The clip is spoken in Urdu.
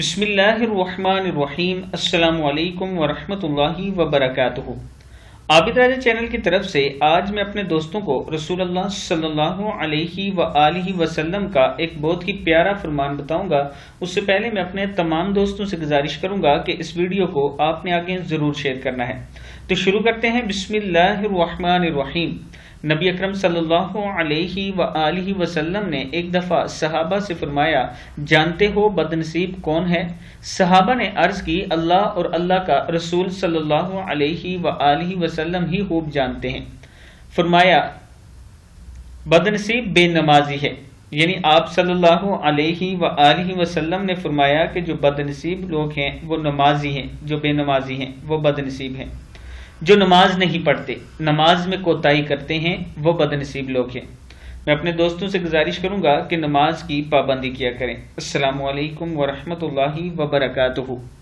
بسم اللہ الرحمن الرحیم۔ السلام علیکم ورحمۃ اللہ وبرکاتہ۔ عابد راجہ چینل کی طرف سے آج میں اپنے دوستوں کو رسول اللہ صلی اللہ علیہ وآلہ وسلم کا ایک بہت ہی پیارا فرمان بتاؤں گا۔ اس سے پہلے میں اپنے تمام دوستوں سے گزارش کروں گا کہ اس ویڈیو کو آپ نے آگے ضرور شیئر کرنا ہے۔ تو شروع کرتے ہیں۔ بسم اللہ الرحمن الرحیم۔ نبی اکرم صلی اللہ علیہ وآلہ وسلم نے ایک دفعہ صحابہ سے فرمایا، جانتے ہو بد نصیب کون ہے؟ صحابہ نے عرض کی، اللہ اور اللہ کا رسول صلی اللہ علیہ وآلہ وسلم ہی خوب جانتے ہیں۔ فرمایا، بد نصیب بے نمازی ہے۔ یعنی آپ صلی اللہ علیہ وآلہ وسلم نے فرمایا کہ جو بد نصیب لوگ ہیں وہ نمازی ہیں، جو بے نمازی ہیں وہ بد نصیب ہیں۔ جو نماز نہیں پڑھتے، نماز میں کوتاہی کرتے ہیں، وہ بد نصیب لوگ ہیں۔ میں اپنے دوستوں سے گزارش کروں گا کہ نماز کی پابندی کیا کریں۔ السلام علیکم ورحمۃ اللہ وبرکاتہ۔